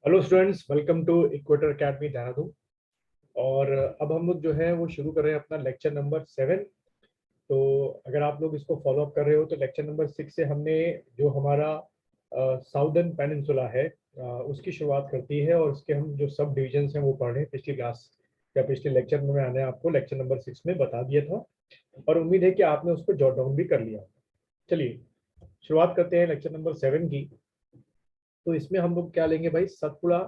Hello students, welcome to Equator Academy Dehradun. और अब हम लोग जो है वो शुरू कर रहे हैं अपना लेक्चर नंबर 7। तो अगर आप लोग इसको फॉलो अप कर रहे हो तो लेक्चर नंबर 6 से हमने जो हमारा साउदर्न पेनिनसुला है उसकी शुरुआत करती है, और उसके हम जो सब डिविजन्स हैं वो पढ़ रहे हैं। पिछली क्लास या पिछले लेक्चर में मैंने आपको लेक्चर नंबर 6 में बता दिया था, और उम्मीद है कि आपने उसको जॉट डाउन भी कर लिया। चलिए शुरुआत करते हैं लेक्चर नंबर 7 की। तो इसमें हम लोग क्या लेंगे भाई, सतपुड़ा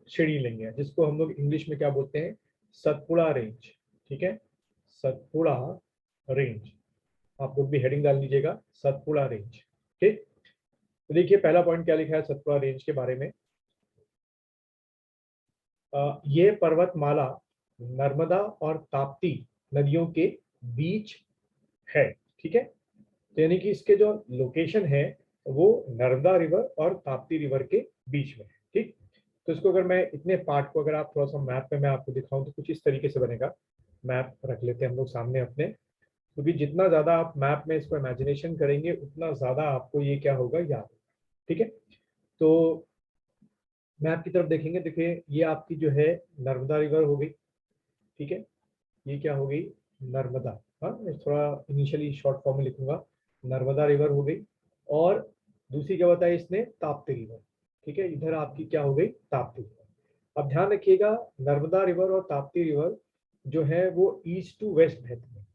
श्रेणी लेंगे, जिसको हम लोग इंग्लिश में क्या बोलते हैं, सतपुड़ा रेंज। ठीक है, सतपुड़ा रेंज। आप लोग भी हेडिंग डाल लीजिएगा, सतपुड़ा रेंज। ठीक, तो देखिए पहला पॉइंट क्या लिखा है सतपुड़ा रेंज के बारे में। ये पर्वतमाला नर्मदा और ताप्ती नदियों के बीच है। ठीक है, तो यानी कि इसके जो लोकेशन है वो नर्मदा रिवर और ताप्ती रिवर के बीच में है। ठीक, तो इसको अगर मैं इतने पार्ट को अगर आप थोड़ा सा मैप में मैं आपको दिखाऊं तो कुछ इस तरीके से बनेगा। मैप रख लेते हैं हम लोग सामने अपने, क्योंकि जितना ज्यादा आप मैप में इसको इमेजिनेशन करेंगे उतना ज्यादा आपको ये क्या होगा, याद होगा। ठीक है, तो मैप की तरफ देखेंगे। देखिए ये आपकी जो है नर्मदा रिवर हो गई। ठीक है, ये क्या हो गई, नर्मदा। हाँ, मैं थोड़ा इनिशियली शॉर्ट फॉर्म में लिखूंगा, नर्मदा रिवर हो गई। और दूसरी क्या बताया इसने, ताप्ती रिवर। ठीक है, इधर आपकी क्या हो गई, ताप्ती रिवर। अब ध्यान रखिएगा, नर्मदा रिवर और ताप्ती रिवर जो है वो ईस्ट टू वेस्ट बहती है।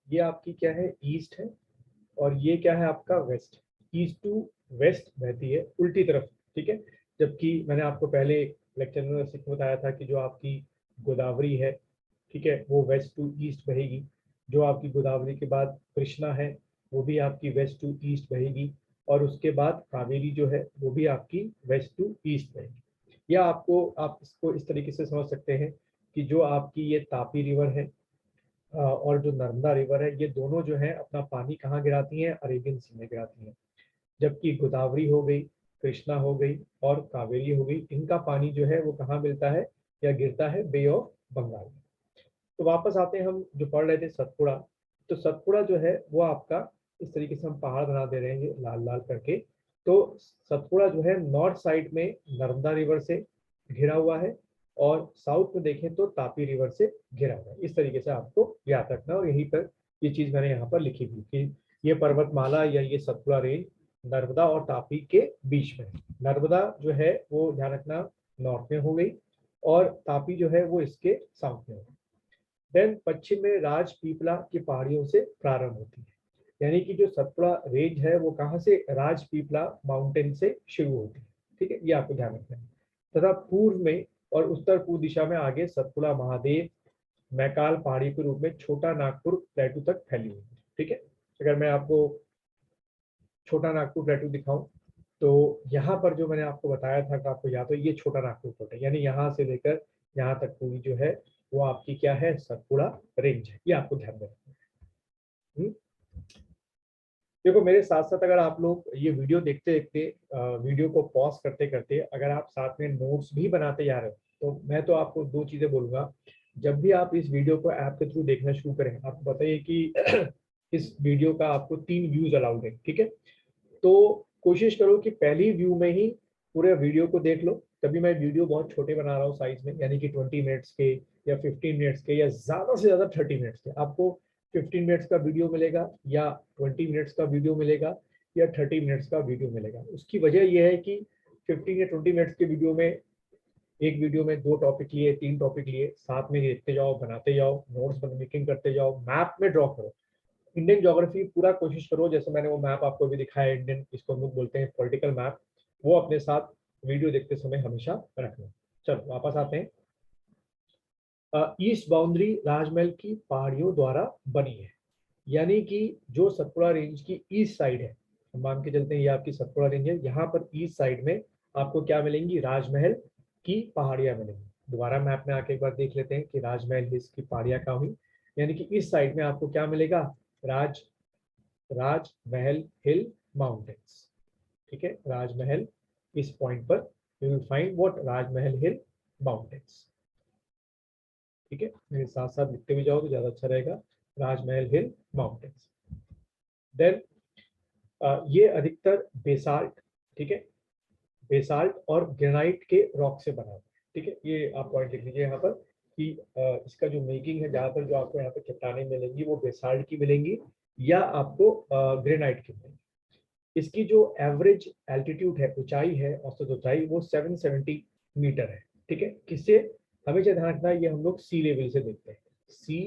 ये आपकी क्या है, ईस्ट है, और ये क्या है आपका वेस्ट। ईस्ट टू वेस्ट बहती है, उल्टी तरफ। ठीक है, जबकि मैंने आपको पहले लेक्चर में बताया था कि जो आपकी गोदावरी है, ठीक है, वो वेस्ट टू ईस्ट बहेगी। जो आपकी गोदावरी के बाद कृष्णा है, वो भी आपकी वेस्ट टू ईस्ट बहेगी। और उसके बाद कावेरी जो है वो भी आपकी वेस्ट टू ईस्ट बहेगी। या आपको आप इसको इस तरीके से समझ सकते हैं कि जो आपकी ये तापी रिवर है और जो नर्मदा रिवर है, ये दोनों जो है अपना पानी कहाँ गिराती हैं, अरेबियन सी में गिराती हैं। जबकि गोदावरी हो गई, कृष्णा हो गई और कावेरी हो गई, इनका पानी जो है वो कहाँ मिलता है या गिरता है, बे ऑफ बंगाल में। तो वापस आते हैं, हम जो पढ़ रहे थे सतपुड़ा। तो सतपुड़ा जो है वो आपका इस तरीके से हम पहाड़ बना दे रहे हैं लाल लाल करके। तो सतपुड़ा जो है नॉर्थ साइड में नर्मदा रिवर से घिरा हुआ है, और साउथ में देखें तो तापी रिवर से घिरा हुआ है। इस तरीके से आपको याद रखना, और यहीं पर ये चीज मैंने यहाँ पर लिखी थी कि ये पर्वतमाला या ये सतपुड़ा रेंज नर्मदा और तापी के बीच में है। नर्मदा जो है वो ध्यान रखना नॉर्थ में हो गई, और तापी जो है वो इसके साउथ में हो गई। देन पश्चिम में राजपीपला की पहाड़ियों से प्रारंभ होती है। यानी कि जो सतपुड़ा रेंज है वो कहाँ से, राजपीपला माउंटेन से शुरू होती है। ठीक है, ये आपको ध्यान रखना है। तथा पूर्व में और उत्तर पूर्व दिशा में आगे सतपुड़ा महादेव मैकाल पहाड़ी के रूप में छोटा नागपुर प्लेटू तक फैली हुई है। ठीक है, अगर मैं आपको छोटा नागपुर प्लेटू दिखाऊं तो यहाँ पर जो मैंने आपको बताया था कि आपको याद हो, ये छोटा नागपुर प्लेटू है, यानी यहाँ से लेकर यहाँ तक पूरी जो है वो आपकी क्या है, सतपुड़ा रेंज है। ये आपको ध्यान रखना है। देखो मेरे साथ साथ अगर आप लोग ये वीडियो देखते देखते वीडियो को पॉज करते करते अगर आप साथ में नोट्स भी बनाते जा रहे हो, तो मैं तो आपको दो चीजें बोलूंगा। जब भी आप इस वीडियो को ऐप के थ्रू देखना शुरू करें, आपको बताइए कि इस वीडियो का आपको 3 व्यूज अलाउड है। ठीक है, तो कोशिश करो कि पहली व्यू में ही पूरे वीडियो को देख लो। तभी मैं वीडियो बहुत छोटे बना रहा हूँ साइज में, यानी कि 20 मिनट्स के या 15 मिनट्स के या ज्यादा से ज्यादा 30 मिनट्स के। आपको 15 मिनट्स का वीडियो मिलेगा या 20 मिनट्स का वीडियो मिलेगा या 30 मिनट्स का वीडियो मिलेगा। उसकी वजह यह है कि 15 या 20 मिनट्स के वीडियो में, एक वीडियो में 2 टॉपिक लिए, 3 टॉपिक लिए, साथ में देखते जाओ, बनाते जाओ, नोट्स मेकिंग करते जाओ, मैप में ड्रॉ करो। इंडियन ज्योग्राफी पूरा कोशिश करो, जैसे मैंने वो मैप आपको भी दिखाया इंडियन, इसको हम लोग बोलते हैं पॉलिटिकल मैप, वो अपने साथ वीडियो देखते समय हमेशा रखना। चलो वापस आते हैं। ईस्ट बाउंड्री राजमहल की पहाड़ियों द्वारा बनी है। यानी कि जो सतपुड़ा रेंज की ईस्ट साइड है, हम मान के चलते हैं ये आपकी सतपुड़ा रेंज है, यहाँ पर ईस्ट साइड में आपको क्या मिलेंगी, राजमहल की पहाड़ियां मिलेंगी। दोबारा मैप में आके एक बार देख लेते हैं कि राजमहल हिल्स की पहाड़ियां कहाँ हुई। यानी कि इस साइड में आपको क्या मिलेगा, राज राजमहल हिल माउंटेन्स। ठीक है, राजमहल इस पॉइंट पर you will find what, Rajmahal hill mountains. ठीक है, मेरे साथ साथ लिखते भी जाओ तो ज्यादा अच्छा रहेगा, राजमहल हिल माउंटेन्स। देन ये अधिकतर बेसाल्ट, ठीक है, बेसाल्ट और ग्रेनाइट के रॉक से बना हुआ है। ठीक है, ये आप पॉइंट लिख लीजिए यहाँ पर कि इसका जो मेकिंग है, ज्यादातर जो आपको यहाँ पे चट्टानें मिलेंगी वो बेसाल्ट की मिलेंगी या आपको ग्रेनाइट की मिलेंगी। इसकी जो एवरेज एल्टीट्यूड है, ऊंचाई है, औसत ऊंचाई, वो 770 मीटर है। ठीक है, किससे हमेशा ध्यान रखना है, ये हम लोग सी लेवल से देखते हैं, सी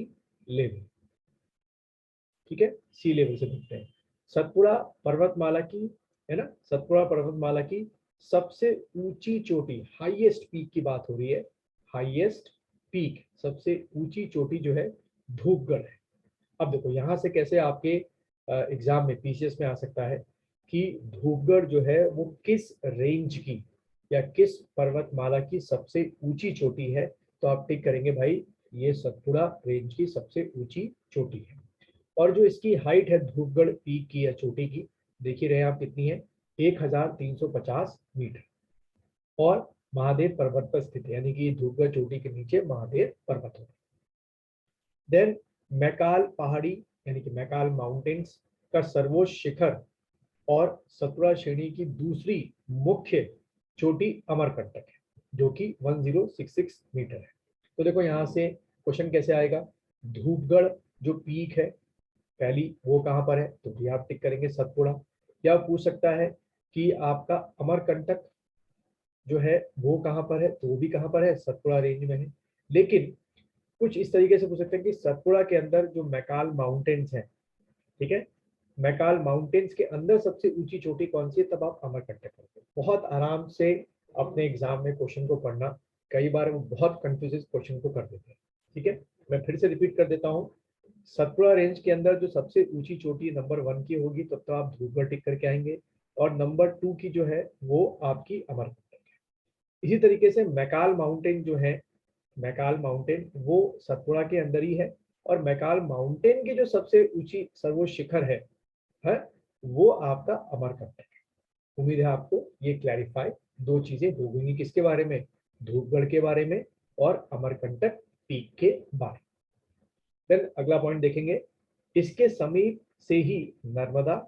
लेवल। ठीक है, सी लेवल से देखते हैं। सतपुड़ा पर्वतमाला की, है ना, सतपुड़ा पर्वतमाला की सबसे ऊंची चोटी, हाईएस्ट पीक की बात हो रही है, हाईएस्ट पीक, सबसे ऊंची चोटी जो है धूपगढ़ है। अब देखो यहाँ से कैसे आपके एग्जाम में, पीसीएस में आ सकता है कि धूपगढ़ जो है वो किस रेंज की या किस पर्वतमाला की सबसे ऊंची चोटी है, तो आप टिक करेंगे भाई ये सतपुड़ा रेंज की सबसे ऊंची चोटी है। और जो इसकी हाइट है धूपगढ़ पीक की या चोटी की, देख ही रहे हैं आप कितनी है, 1350 मीटर। और महादेव पर्वत पर स्थित है, यानी कि धूपगढ़ चोटी के नीचे महादेव पर्वत है। देन मैकाल पहाड़ी, यानी कि मैकाल माउंटेन्स का सर्वोच्च शिखर और सतपुड़ा श्रेणी की दूसरी मुख्य चोटी अमरकंटक है, जो कि 1066 मीटर है। तो देखो यहाँ से क्वेश्चन कैसे आएगा, धूपगढ़ जो पीक है पहली, वो कहाँ पर है, तो भी आप टिक करेंगे सतपुड़ा। या पूछ सकता है कि आपका अमरकंटक जो है वो कहाँ पर है, तो वो भी कहाँ पर है, सतपुड़ा रेंज में है। लेकिन कुछ इस तरीके से पूछ सकते हैं कि सतपुड़ा के अंदर जो मैकाल माउंटेन्स है, ठीक है, मैकाल माउंटेन्स के अंदर सबसे ऊंची चोटी कौन सी है, तब आप अमरकंटक करते हैं। बहुत आराम से अपने एग्जाम में क्वेश्चन को पढ़ना, कई बार वो बहुत कंफ्यूज क्वेश्चन को कर देते हैं। ठीक है, मैं फिर से रिपीट कर देता हूँ, सतपुड़ा रेंज के अंदर जो सबसे ऊंची चोटी नंबर 1 की होगी, तब तो आप धूपगढ़ टिक करके आएंगे, और नंबर 2 की जो है वो आपकी अमरकंटक है। इसी तरीके से मैकाल माउंटेन जो है, मैकाल माउंटेन वो सतपुड़ा के अंदर ही है, और मैकाल माउंटेन की जो सबसे ऊंची सर्वोच्च शिखर है वो आपका अमरकंटक है। उम्मीद है आपको ये क्लैरिफाई दो चीजें हो गई, किसके बारे में, धूपगढ़ के बारे में और अमरकंटक पीक के बारे में। देन अगला पॉइंट देखेंगे, इसके समीप से ही नर्मदा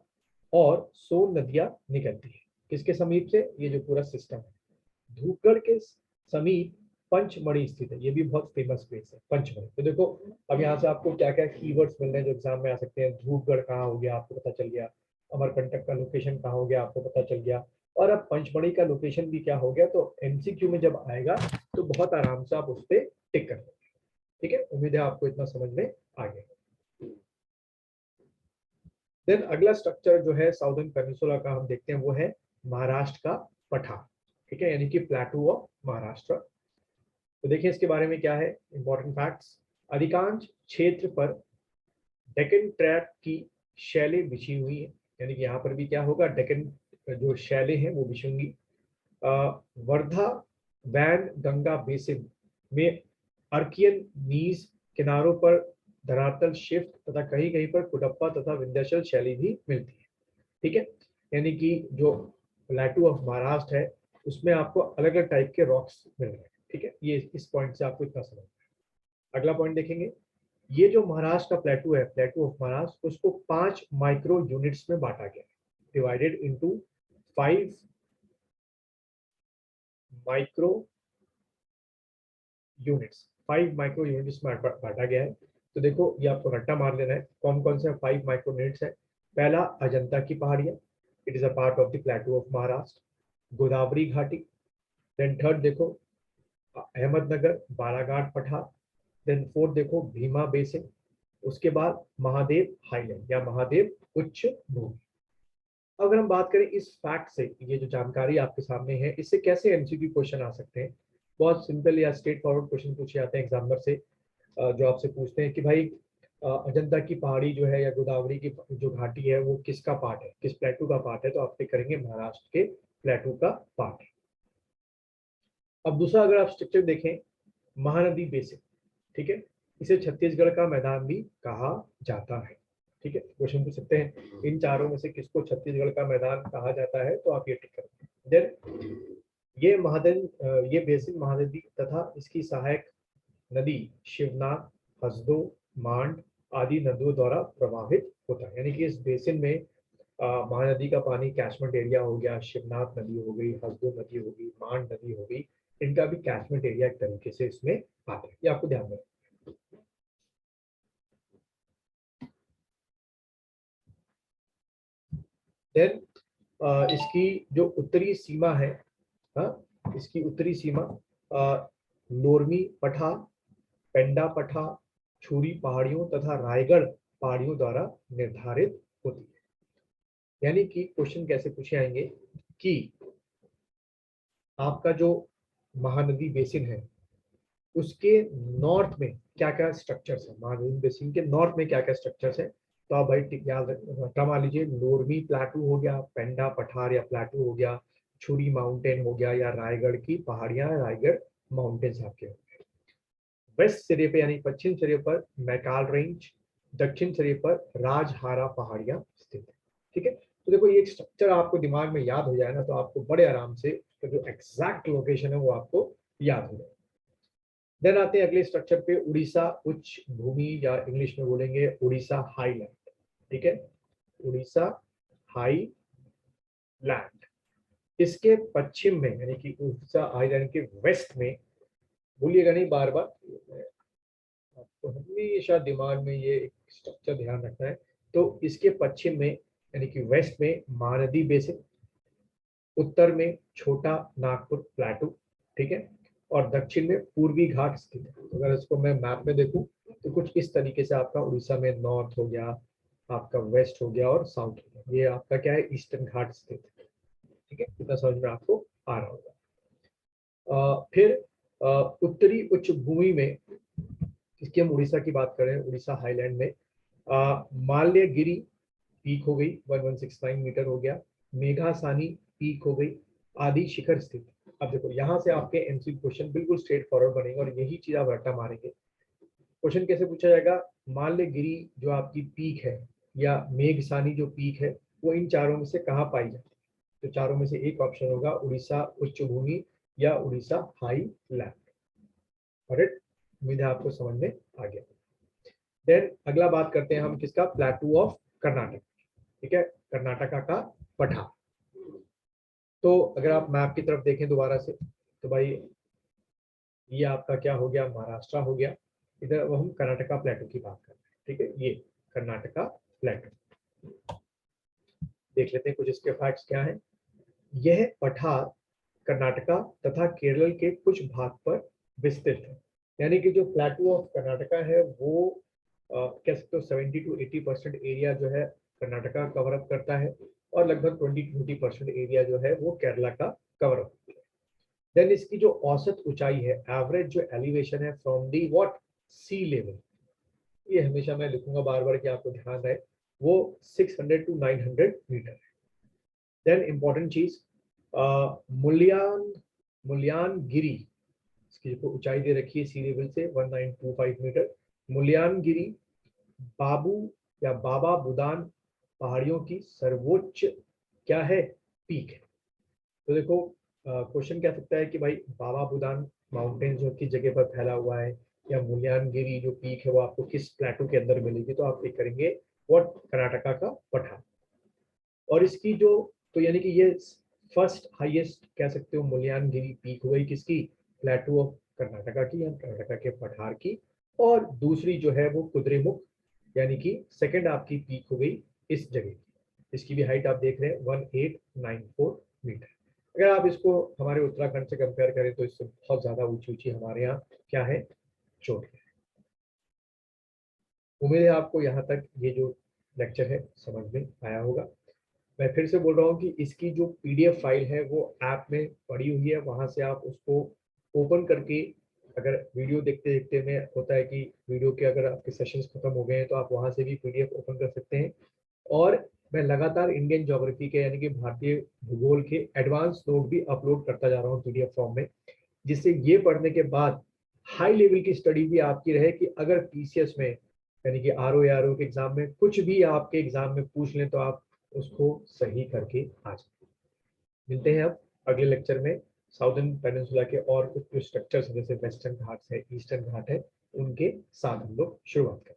और सोन नदियां निकलती है। किसके समीप से, ये जो पूरा सिस्टम है, धूपगढ़ के समीप पंचमढ़ी स्थित है, ये भी बहुत फेमस प्लेस है पंचमढ़ी। तो देखो अब यहाँ से आपको क्या क्या कीवर्ड्स मिल रहे हैं जो एग्जाम में आ सकते हैं, धूपगढ़ कहाँ हो गया आपको पता चल गया, अमरकंटक का लोकेशन कहाँ हो गया आपको पता चल गया, और अब पंचमढ़ी का लोकेशन भी क्या हो गया, तो एमसीक्यू में जब आएगा तो बहुत आराम से आप उस पर टिक कर देंगे। ठीक है, उम्मीद है आपको इतना समझ में आ गया। देन अगला स्ट्रक्चर जो है साउदर्न पेनिनसुला का हम देखते हैं, वो है महाराष्ट्र का पठार। ठीक है, यानी कि प्लेटू ऑफ महाराष्ट्र। तो देखिए इसके बारे में क्या है इंपॉर्टेंट फैक्ट्स, अधिकांश क्षेत्र पर डेक्कन ट्रैप की शैलें बिछी हुई है, यानी कि यहाँ पर भी क्या होगा, डेक्कन जो शैलें हैं वो बिछेंगी। वर्धा वैन गंगा बेसिन में अर्कियन नीज किनारों पर धरातल शिफ्ट तथा कहीं कहीं पर कुडप्पा तथा विंध्याचल शैली भी मिलती है। ठीक है, यानी कि जो प्लेटू ऑफ महाराष्ट्र है उसमें आपको अलग अलग टाइप के रॉक्स मिल रहे हैं। ठीक है, ये इस पॉइंट से आपको इतना समझ। अगला पॉइंट देखेंगे, ये जो महाराष्ट्र का प्लेटू है, प्लेटू ऑफ महाराष्ट्र, उसको 5 माइक्रो यूनिट्स में बांटा गया, divided into 5 micro units, 5 micro units में बांटा गया है। तो देखो ये आपको रट्टा मार लेना है, कौन कौन से 5 माइक्रो यूनिट्स है। पहला अजंता की पहाड़ियां, it is a part of the प्लेटू of Maharashtra. Godavari घाटी, देन थर्ड देखो अहमदनगर बालाघाट पठार, देन फोर्थ देखो भीमा बेसिन, उसके बाद महादेव हाईलैंड या महादेव उच्च भूमि। अगर हम बात करें इस फैक्ट से, ये जो जानकारी आपके सामने है, इससे कैसे एमसीक्यू क्वेश्चन आ सकते हैं, बहुत सिंपल या स्ट्रेट फॉरवर्ड क्वेश्चन पूछे जाते हैं एग्जामिनर से, जो आपसे पूछते हैं कि भाई अजंता की पहाड़ी जो है या गोदावरी की जो घाटी है वो किसका पार्ट है, किस प्लेटू का पार्ट है, तो आप टिक करेंगे महाराष्ट्र के प्लेटू का पार्ट है। अब दूसरा अगर आप स्ट्रक्चर देखें, महानदी बेसिन, ठीक है, इसे छत्तीसगढ़ का मैदान भी कहा जाता है। ठीक है, क्वेश्चन पूछ सकते हैं इन चारों में से किसको छत्तीसगढ़ का मैदान कहा जाता है, तो आप ये टिक करेंगे। देन ये महानदी, ये बेसिन महानदी तथा इसकी सहायक नदी शिवनाथ, हसदो, मांड आदि नदियों द्वारा प्रभावित होता है, यानी कि इस बेसिन में महानदी का पानी कैचमेंट एरिया हो गया, शिवनाथ नदी हो गई, हसदो नदी हो गई, मान नदी हो गई, इनका भी कैचमेंट एरिया एक तरीके से इसमें आता है, ये आपको ध्यान में। देन इसकी जो उत्तरी सीमा है, इसकी उत्तरी सीमा लोरमी पठार, पेंडा पठार, छुरी पहाड़ियों तथा रायगढ़ पहाड़ियों द्वारा निर्धारित होती है। यानी कि क्वेश्चन कैसे पूछे आएंगे कि आपका जो महानदी बेसिन है उसके नॉर्थ में क्या क्या स्ट्रक्चर्स है, महानदी बेसिन के नॉर्थ में क्या क्या स्ट्रक्चर्स है। तो आप भाई याद मान लीजिए लोरमी प्लाटू हो गया, पेंडा पठार या प्लाटू हो गया, छुरी माउंटेन हो गया, या रायगढ़ की पहाड़ियां, रायगढ़ माउंटेन्स आपके हो गए। वेस्ट सिरे पे यानी पश्चिम सिरे पर मैकाल रेंज, दक्षिण सिरे पर राजहारा पहाड़ियां स्थित है। ठीक है, तो देखो ये स्ट्रक्चर आपको दिमाग में याद हो जाए ना, तो आपको बड़े आराम से उसका जो एग्जैक्ट लोकेशन है वो आपको याद हो जाए। देन आते हैं अगले स्ट्रक्चर पे, उड़ीसा उच्च भूमि, या इंग्लिश में बोलेंगे उड़ीसा हाईलैंड। ठीक है, उड़ीसा हाई लैंड। इसके पश्चिम में यानी कि उड़ीसा हाईलैंड के वेस्ट में, भूलिएगा नहीं बार बार, आपको हमेशा दिमाग में ये एक स्ट्रक्चर ध्यान रखना है। तो इसके पश्चिम में यानी कि वेस्ट में महानदी बेसिन, उत्तर में छोटा नागपुर प्लेटू, ठीक है, और दक्षिण में पूर्वी घाट स्थित है। तो अगर इसको मैं मैप में देखूं तो कुछ इस तरीके से आपका उड़ीसा में नॉर्थ हो गया, आपका वेस्ट हो गया और साउथ हो गया, ये आपका क्या है, ईस्टर्न घाट स्थित है। ठीक है, इतना समझ में आपको आ रहा होगा। फिर उत्तरी उच्च भूमि में, इसकी हम उड़ीसा की बात करें, उड़ीसा हाईलैंड में माल्यगिरी पीक हो गई 1169 मीटर हो गया, मेघासानी पीक हो गई, आदि शिखर स्थित। अब देखो यहाँ से आपके एमसीक्यू क्वेश्चन बिल्कुल स्ट्रेट फॉरवर्ड बनेंगे और यही चीज आप रट्टा मारेंगे। क्वेश्चन कैसे पूछा जाएगा, माल्यगिरी जो आपकी पीक है या मेघसानी जो पीक है वो इन चारों में से कहाँ पाई जाती है। तो चारों में से एक ऑप्शन होगा उड़ीसा उच्च भूमि या उड़ीसा हाई लैंड। करेक्ट, उम्मीद है आपको समझ में आ गया। देन अगला बात करते हैं हम किसका, प्लेटू ऑफ कर्नाटक। ठीक है, कर्नाटका का पठार। तो अगर आप मैप की तरफ देखें दोबारा से, तो भाई ये आपका क्या हो गया, महाराष्ट्र हो गया। इधर वो हम कर्नाटका प्लेटू की बात कर रहे हैं। ठीक है, ये कर्नाटका प्लेटू। देख लेते हैं कुछ इसके फैक्ट्स क्या हैं। यह पठार कर्नाटका तथा केरल के कुछ भाग पर विस्तृत है। यानी कि जो प्लेटू ऑफ कर्नाटका है वो कह सकते हो 70 to 80% एरिया जो है कर्नाटका कवर अप करता है, और लगभग 20-20% एरिया जो है वो केरला का कवर अप करता है। देन इसकी जो औसत ऊंचाई है, एवरेज जो एलिवेशन है from the what, sea level, ये हमेशा मैं लिखूंगा बार बार कि आपको ध्यान रहे, वो 600 to 900 मीटर है। देन इंपॉर्टेंट चीज, मुल्यानगिरी, इसकी जो ऊंचाई दे रखी है सी लेवल से 1925 मीटर। मुल्यानगिरी बाबू या बाबा बुदान पहाड़ियों की सर्वोच्च क्या है, पीक है। तो देखो क्वेश्चन क्या सकता है कि भाई बाबा बुदान माउंटेन जो किस जगह पर फैला हुआ है, या मुल्यानगिरी जो पीक है वो आपको किस प्लेटू के अंदर मिलेगी। तो आप क्लिक करेंगे व्हाट, कर्नाटका का पठार। और इसकी जो, तो यानी कि ये फर्स्ट हाईएस्ट कह सकते हो मुल्यानगिरी पीक हो गई किसकी, प्लेटू ऑफ कर्नाटका की या कर्नाटका के पठार की। और दूसरी जो है वो कुद्रेमुख, यानी कि सेकंड आपकी पीक हो गई इस जगह की। इसकी भी हाइट आप देख रहे हैं 1894 मीटर। अगर आप इसको हमारे उत्तराखंड से कंपेयर करें तो इससे बहुत ज्यादा ऊंची ऊंची हमारे यहाँ क्या है, चोटियां। उम्मीद है आपको यहाँ तक ये जो लेक्चर है समझ में आया होगा। मैं फिर से बोल रहा हूँ कि इसकी जो पीडीएफ फाइल है वो ऐप में पड़ी हुई है, वहां से आप उसको ओपन करके, अगर वीडियो देखते देखते में होता है कि वीडियो के अगर आपके सेशंस खत्म हो गए हैं तो आप वहां से भी पीडीएफ ओपन कर सकते हैं। और मैं लगातार इंडियन ज्योग्राफी के यानी कि भारतीय भूगोल के एडवांस नोट भी अपलोड करता जा रहा हूँ पीडीएफ फॉर्म में, जिससे ये पढ़ने के बाद हाई लेवल की स्टडी भी आपकी रहे कि अगर पीसीएस में यानी कि आरओ के एग्जाम में कुछ भी आपके एग्जाम में पूछ लें तो आप उसको सही करके आ जाए। मिलते हैं अब अगले लेक्चर में, साउदर्न पेनिनसुला के और कुछ जो स्ट्रक्चर्स जैसे वेस्टर्न घाट्स है, ईस्टर्न घाट है, उनके साथ हम लोग शुरुआत करें।